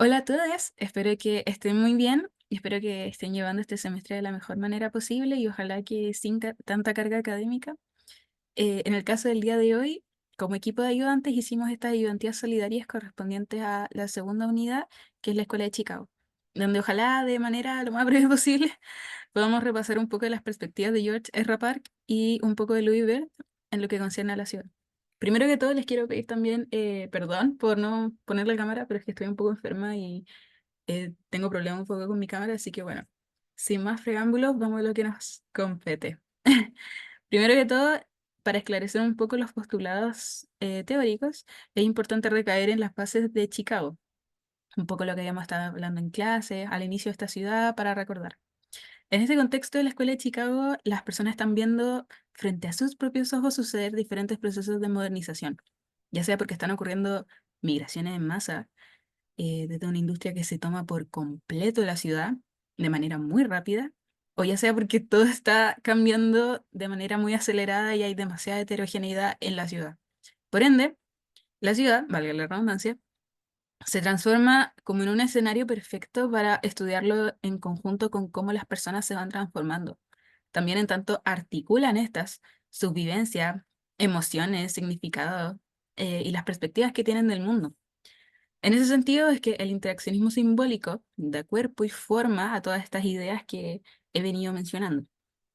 Hola a todos, espero que estén muy bien y espero que estén llevando este semestre de la mejor manera posible y ojalá que sin tanta carga académica. En el caso del día de hoy, como equipo de ayudantes hicimos estas ayudantías solidarias correspondientes a la segunda unidad, que es la Escuela de Chicago, donde ojalá de manera lo más breve posible podamos repasar un poco de las perspectivas de George R. Park y un poco de Louis Verde en lo que concierne a la ciudad. Primero que todo, les quiero pedir también perdón por no poner la cámara, pero es que estoy un poco enferma y tengo problemas un poco con mi cámara, así que bueno, sin más preámbulos, vamos a lo que nos compete. Primero que todo, para esclarecer un poco los postulados teóricos, es importante recaer en las bases de Chicago, un poco lo que habíamos estado hablando en clase, al inicio de esta ciudad, para recordar. En este contexto de la Escuela de Chicago, las personas están viendo frente a sus propios ojos suceder diferentes procesos de modernización, ya sea porque están ocurriendo migraciones en masa, desde una industria que se toma por completo la ciudad de manera muy rápida, o ya sea porque todo está cambiando de manera muy acelerada y hay demasiada heterogeneidad en la ciudad. Por ende, la ciudad, valga la redundancia, se transforma como en un escenario perfecto para estudiarlo en conjunto con cómo las personas se van transformando. También en tanto articulan estas, sus vivencias, emociones, significados y las perspectivas que tienen del mundo. En ese sentido es que el interaccionismo simbólico da cuerpo y forma a todas estas ideas que he venido mencionando,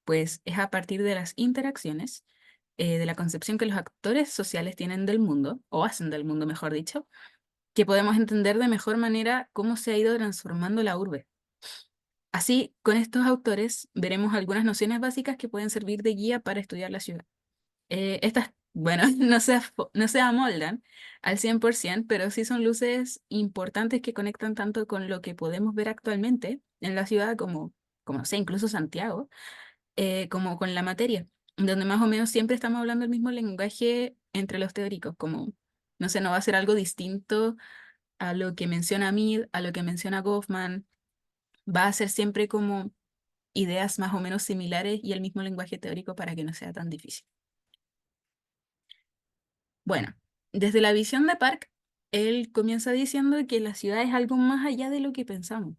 pues es a partir de las interacciones, de la concepción que los actores sociales tienen del mundo, o hacen del mundo, mejor dicho, que podemos entender de mejor manera cómo se ha ido transformando la urbe. Así, con estos autores veremos algunas nociones básicas que pueden servir de guía para estudiar la ciudad. Estas, bueno, no se amoldan al 100%, pero sí son luces importantes que conectan tanto con lo que podemos ver actualmente en la ciudad como no sé, incluso Santiago, como con la materia, donde más o menos siempre estamos hablando el mismo lenguaje entre los teóricos, como, no sé, no va a ser algo distinto a lo que menciona Mead, a lo que menciona Goffman, va a ser siempre como ideas más o menos similares y el mismo lenguaje teórico para que no sea tan difícil. Bueno, desde la visión de Park, él comienza diciendo que la ciudad es algo más allá de lo que pensamos.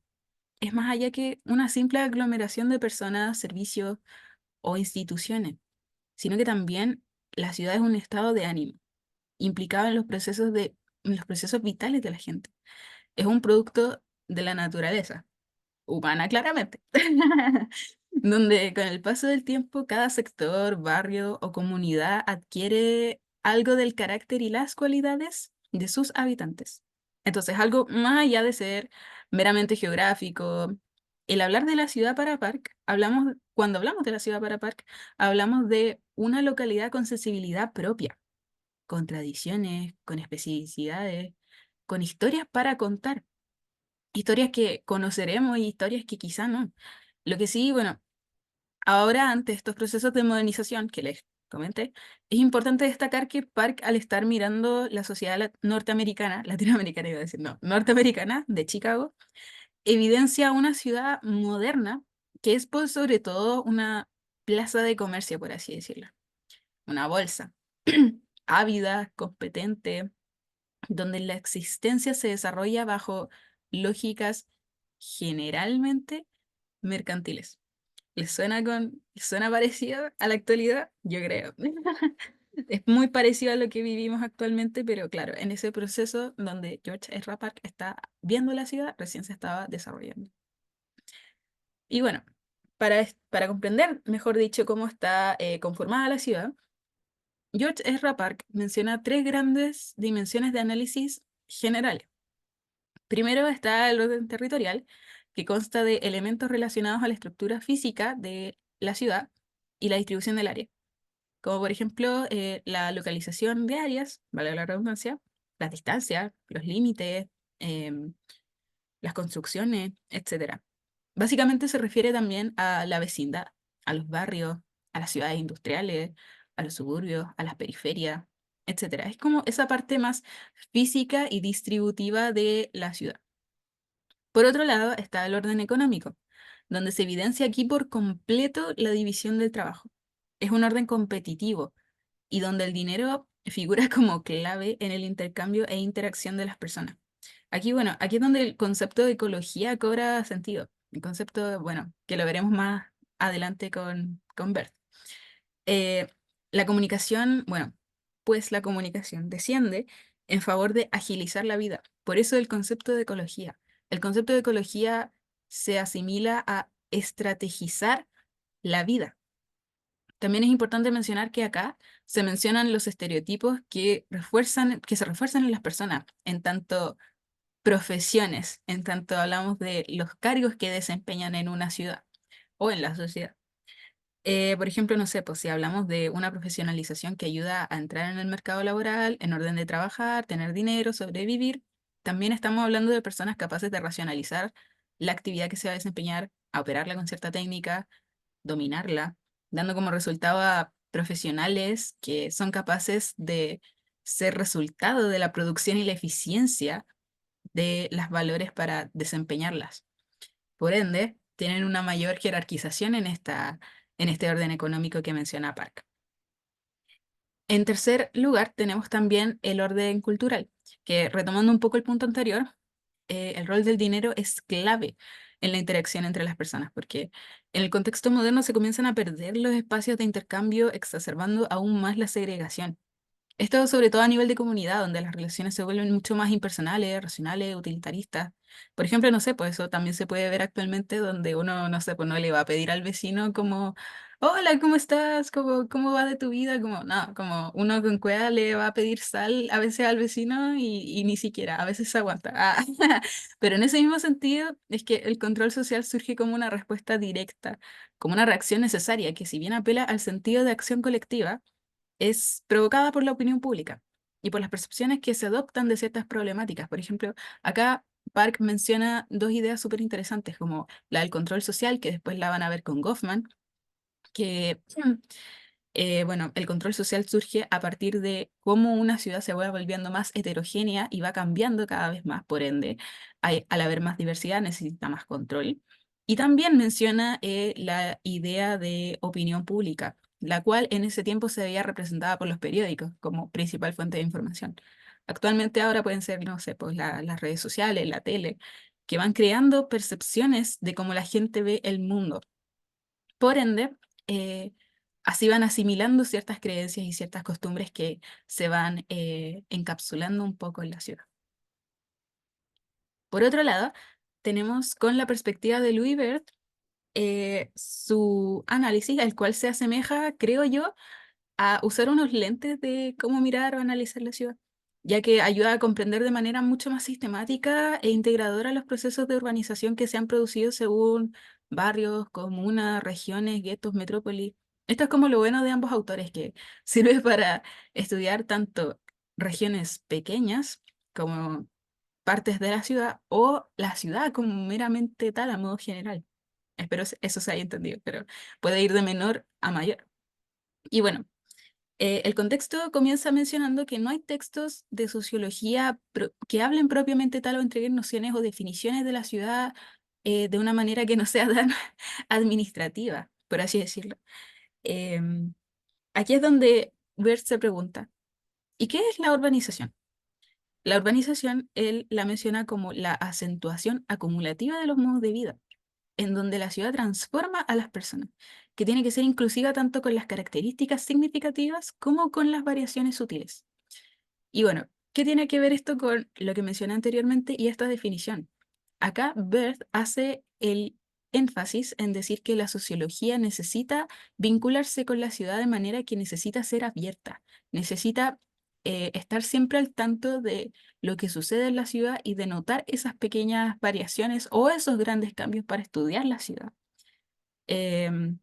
Es más allá que una simple aglomeración de personas, servicios o instituciones, sino que también la ciudad es un estado de ánimo, implicado en los procesos vitales de la gente. Es un producto de la naturaleza, humana claramente, donde con el paso del tiempo cada sector, barrio o comunidad adquiere algo del carácter y las cualidades de sus habitantes. Entonces, algo más allá de ser meramente geográfico, el hablar de la ciudad para Park, cuando hablamos de la ciudad para Park, hablamos de una localidad con sensibilidad propia, con tradiciones, con especificidades, con historias para contar, historias que conoceremos y historias que quizá no. Lo que sí, bueno, ahora ante estos procesos de modernización que les comenté, es importante destacar que Park, al estar mirando la sociedad norteamericana, latinoamericana iba a decir, no, norteamericana de Chicago, evidencia una ciudad moderna que es por sobre todo una plaza de comercio, por así decirlo, una bolsa, ávida, competente, donde la existencia se desarrolla bajo lógicas generalmente mercantiles. ¿Les suena parecido a la actualidad? Yo creo. Es muy parecido a lo que vivimos actualmente, pero claro, en ese proceso donde George R. Park está viendo la ciudad, recién se estaba desarrollando. Y bueno, para comprender, mejor dicho, cómo está conformada la ciudad, George R. Park menciona tres grandes dimensiones de análisis generales. Primero está el orden territorial, que consta de elementos relacionados a la estructura física de la ciudad y la distribución del área, como por ejemplo la localización de áreas, vale la redundancia, las distancias, los límites, em, las construcciones, etcétera. Básicamente se refiere también a la vecindad, a los barrios, a las ciudades industriales, a los suburbios, a las periferias, etcétera. Es como esa parte más física y distributiva de la ciudad. Por otro lado está el orden económico, donde se evidencia aquí por completo la división del trabajo. Es un orden competitivo y donde el dinero figura como clave en el intercambio e interacción de las personas. Aquí, bueno, aquí es donde el concepto de ecología cobra sentido. El concepto, bueno, que lo veremos más adelante con Bert. Eh, la comunicación, bueno, pues la comunicación desciende en favor de agilizar la vida. Por eso el concepto de ecología. El concepto de ecología se asimila a estrategizar la vida. También es importante mencionar que acá se mencionan los estereotipos que se refuerzan en las personas, en tanto profesiones, en tanto hablamos de los cargos que desempeñan en una ciudad o en la sociedad. Por ejemplo, no sé, pues si hablamos de una profesionalización que ayuda a entrar en el mercado laboral, en orden de trabajar, tener dinero, sobrevivir, también estamos hablando de personas capaces de racionalizar la actividad que se va a desempeñar, a operarla con cierta técnica, dominarla, dando como resultado a profesionales que son capaces de ser resultado de la producción y la eficiencia de las valores para desempeñarlas. Por ende, tienen una mayor jerarquización en este orden económico que menciona Park. En tercer lugar, tenemos también el orden cultural, que retomando un poco el punto anterior, el rol del dinero es clave en la interacción entre las personas, porque en el contexto moderno se comienzan a perder los espacios de intercambio, exacerbando aún más la segregación. Esto sobre todo a nivel de comunidad, donde las relaciones se vuelven mucho más impersonales, racionales, utilitaristas. Por ejemplo, no sé, pues eso también se puede ver actualmente donde uno, no sé, pues no le va a pedir al vecino como, hola, ¿cómo estás? ¿Cómo va de tu vida? Como, no, como uno con cueva le va a pedir sal a veces al vecino y ni siquiera, a veces se aguanta. Ah, pero en ese mismo sentido es que el control social surge como una respuesta directa, como una reacción necesaria, que si bien apela al sentido de acción colectiva, es provocada por la opinión pública y por las percepciones que se adoptan de ciertas problemáticas. Por ejemplo, acá Park menciona dos ideas súper interesantes, como la del control social, que después la van a ver con Goffman, que, bueno, el control social surge a partir de cómo una ciudad se va volviendo más heterogénea y va cambiando cada vez más, por ende, al haber más diversidad necesita más control. Y también menciona la idea de opinión pública, la cual en ese tiempo se veía representada por los periódicos como principal fuente de información. Actualmente ahora pueden ser, no sé, pues las redes sociales, la tele, que van creando percepciones de cómo la gente ve el mundo. Por ende, eh, así van asimilando ciertas creencias y ciertas costumbres que se van encapsulando un poco en la ciudad. Por otro lado, tenemos con la perspectiva de Louis Bert su análisis, al cual se asemeja, creo yo, a usar unos lentes de cómo mirar o analizar la ciudad, ya que ayuda a comprender de manera mucho más sistemática e integradora los procesos de urbanización que se han producido según barrios, comunas, regiones, guetos, metrópolis. Esto es como lo bueno de ambos autores, que sirve para estudiar tanto regiones pequeñas como partes de la ciudad o la ciudad como meramente tal a modo general. Espero eso se haya entendido, pero puede ir de menor a mayor. Y bueno, el contexto comienza mencionando que no hay textos de sociología que hablen propiamente tal o entreguen nociones o definiciones de la ciudad de una manera que no sea tan administrativa, por así decirlo. Em, Aquí es donde Bert se pregunta, ¿y qué es la urbanización? La urbanización él la menciona como la acentuación acumulativa de los modos de vida, en donde la ciudad transforma a las personas, que tiene que ser inclusiva tanto con las características significativas como con las variaciones sutiles. Y bueno, ¿qué tiene que ver esto con lo que mencioné anteriormente y esta definición? Acá Berth hace el énfasis en decir que la sociología necesita vincularse con la ciudad de manera que necesita ser abierta, necesita estar siempre al tanto de lo que sucede en la ciudad y de notar esas pequeñas variaciones o esos grandes cambios para estudiar la ciudad. Em,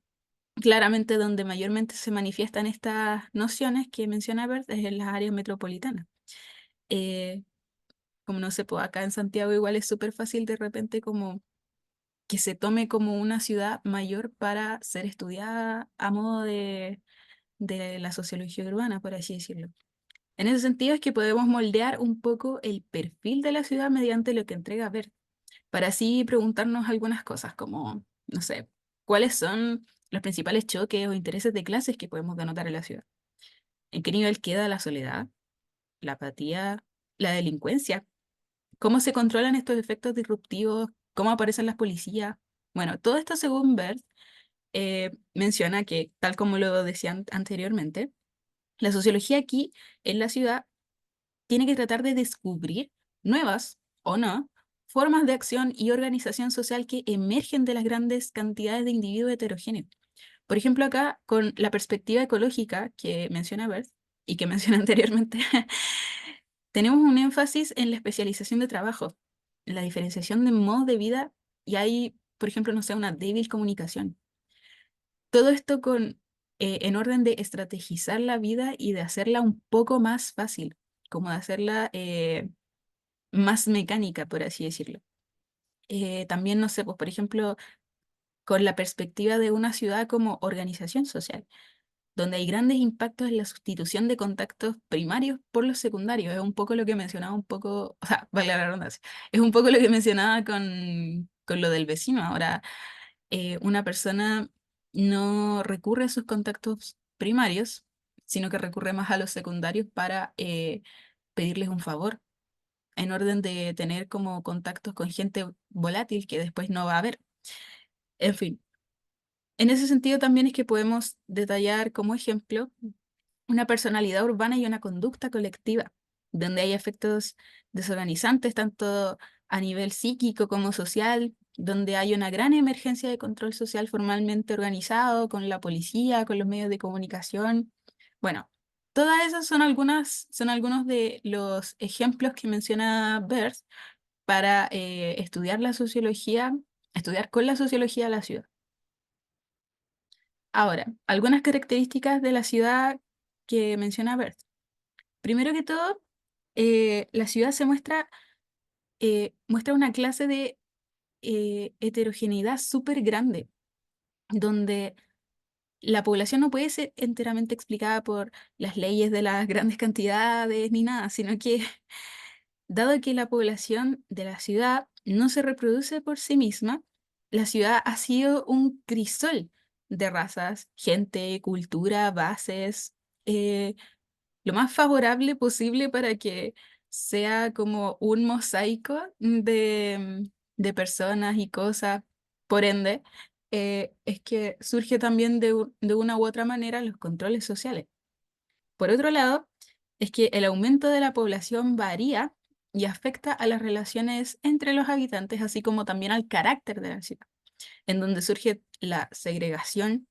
Claramente donde mayormente se manifiestan estas nociones que menciona Berth es en las áreas metropolitanas. Eh, Como no sé, pues acá en Santiago igual es súper fácil de repente como que se tome como una ciudad mayor para ser estudiada a modo de la sociología urbana, por así decirlo. En ese sentido es que podemos moldear un poco el perfil de la ciudad mediante lo que entrega ver, para así preguntarnos algunas cosas como, no sé, ¿cuáles son los principales choques o intereses de clases que podemos denotar en la ciudad? ¿En qué nivel queda la soledad, la apatía, la delincuencia? cómo se controlan estos efectos disruptivos, cómo aparecen las policías. Bueno, todo esto según Bert menciona que, tal como lo decía anteriormente, la sociología aquí en la ciudad tiene que tratar de descubrir nuevas o no formas de acción y organización social que emergen de las grandes cantidades de individuos heterogéneos. Por ejemplo, acá con la perspectiva ecológica que menciona Bert y que mencioné anteriormente, tenemos un énfasis en la especialización de trabajo, en la diferenciación de modos de vida y hay, por ejemplo, no sé, una débil comunicación. Todo esto en orden de estrategizar la vida y de hacerla un poco más fácil, como de hacerla más mecánica, por así decirlo. También, no sé, pues por ejemplo, con la perspectiva de una ciudad como organización social, donde hay grandes impactos en la sustitución de contactos primarios por los secundarios. Es un poco lo que mencionaba un poco, o sea, vale la redundancia, es un poco lo que mencionaba con lo del vecino. Ahora, una persona no recurre a sus contactos primarios, sino que recurre más a los secundarios para pedirles un favor, en orden de tener como contactos con gente volátil que después no va a ver. En fin, en ese sentido también es que podemos detallar como ejemplo una personalidad urbana y una conducta colectiva, donde hay efectos desorganizantes tanto a nivel psíquico como social, donde hay una gran emergencia de control social formalmente organizado con la policía, con los medios de comunicación. Bueno, todas esas son algunos de los ejemplos que menciona Bert para estudiar la sociología, estudiar con la sociología la ciudad. Ahora, algunas características de la ciudad que menciona Bert. Primero que todo, la ciudad muestra una clase de heterogeneidad súper grande, donde la población no puede ser enteramente explicada por las leyes de las grandes cantidades ni nada, sino que dado que la población de la ciudad no se reproduce por sí misma, la ciudad ha sido un crisol de razas, gente, cultura, bases, eh, lo más favorable posible para que sea como un mosaico de personas y cosas. Por ende, es que surge también de una u otra manera los controles sociales. Por otro lado, es que el aumento de la población varía y afecta a las relaciones entre los habitantes, así como también al carácter de la ciudad, en donde surge la segregación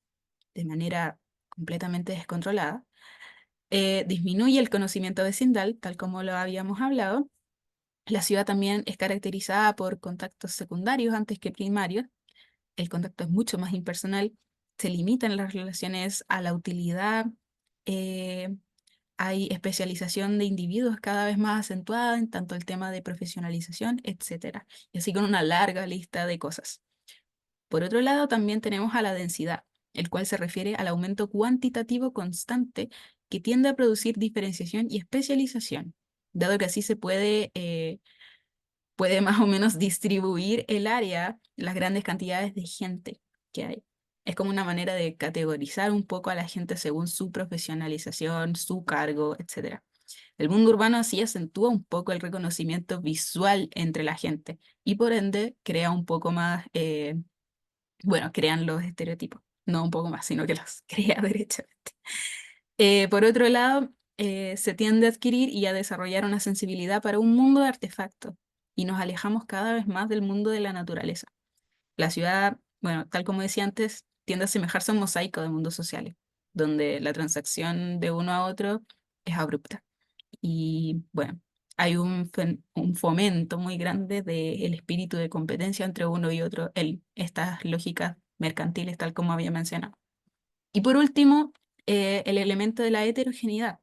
de manera completamente descontrolada, disminuye el conocimiento vecinal, tal como lo habíamos hablado. La ciudad también es caracterizada por contactos secundarios antes que primarios. El contacto es mucho más impersonal. Se limitan las relaciones a la utilidad. eh, Hay especialización de individuos cada vez más acentuada en tanto el tema de profesionalización, etcétera. Y así con una larga lista de cosas. Por otro lado, también tenemos a la densidad, el cual se refiere al aumento cuantitativo constante que tiende a producir diferenciación y especialización, dado que así puede más o menos distribuir el área, las grandes cantidades de gente que hay. Es como una manera de categorizar un poco a la gente según su profesionalización, su cargo, etcétera. El mundo urbano así acentúa un poco el reconocimiento visual entre la gente y por ende crea un poco más bueno, crean los estereotipos, no un poco más, sino que los crea derechamente. Por otro lado, se tiende a adquirir y a desarrollar una sensibilidad para un mundo de artefactos y nos alejamos cada vez más del mundo de la naturaleza. La ciudad, bueno, tal como decía antes, tiende a asemejarse a un mosaico de mundos sociales, donde la transacción de uno a otro es abrupta. Y bueno, hay un fomento muy grande del espíritu de competencia entre uno y otro, estas lógicas mercantiles, tal como había mencionado. Y por último, el elemento de la heterogeneidad,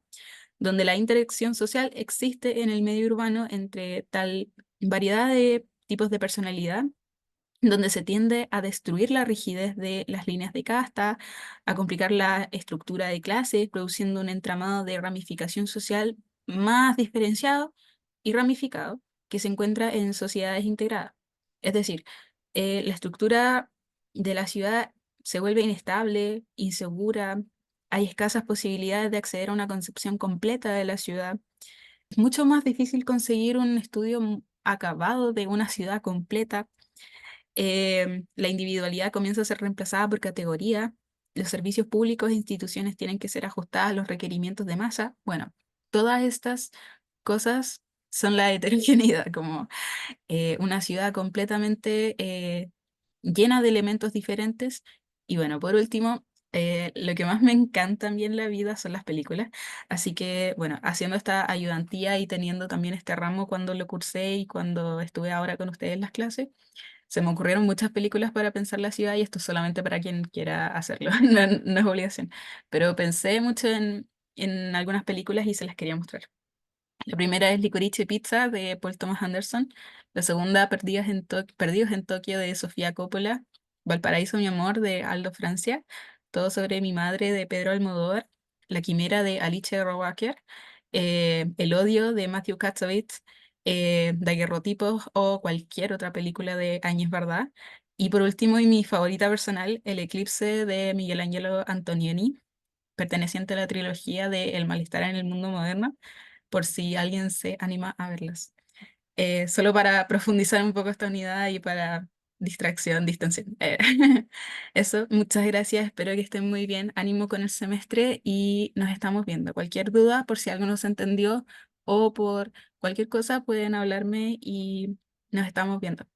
donde la interacción social existe en el medio urbano entre tal variedad de tipos de personalidad, donde se tiende a destruir la rigidez de las líneas de casta, a complicar la estructura de clases, produciendo un entramado de ramificación social más diferenciado y ramificado que se encuentra en sociedades integradas. Es decir, la estructura de la ciudad se vuelve inestable, insegura, hay escasas posibilidades de acceder a una concepción completa de la ciudad. Es mucho más difícil conseguir un estudio acabado de una ciudad completa. La individualidad comienza a ser reemplazada por categoría. Los servicios públicos e instituciones tienen que ser ajustadas a los requerimientos de masa. Bueno, todas estas cosas son la heterogeneidad, como una ciudad completamente llena de elementos diferentes. Y bueno, por último, lo que más me encanta también en la vida son las películas. Así que, bueno, haciendo esta ayudantía y teniendo también este ramo cuando lo cursé y cuando estuve ahora con ustedes en las clases, se me ocurrieron muchas películas para pensar la ciudad y esto es solamente para quien quiera hacerlo, no, no es obligación. Pero pensé mucho en algunas películas y se las quería mostrar. La primera es Licorice Pizza de Paul Thomas Anderson. La segunda, Perdidos en Tokio de Sofía Coppola. Valparaíso, mi amor de Aldo Francia. Todo sobre mi madre de Pedro Almodóvar. La Quimera de Alice Rohrwacher. El odio de Matthew Kassovitz. Daguerrotipos o cualquier otra película de Áñez Bardá. Y por último, y mi favorita personal, El Eclipse de Miguel Ángelo Antonioni, perteneciente a la trilogía de El malestar en el mundo moderno, por si alguien se anima a verlas. Solo para profundizar un poco esta unidad y para distracción, distensión. Eso, muchas gracias, espero que estén muy bien, ánimo con el semestre y nos estamos viendo. Cualquier duda, por si algo no se entendió o por cualquier cosa, pueden hablarme y nos estamos viendo.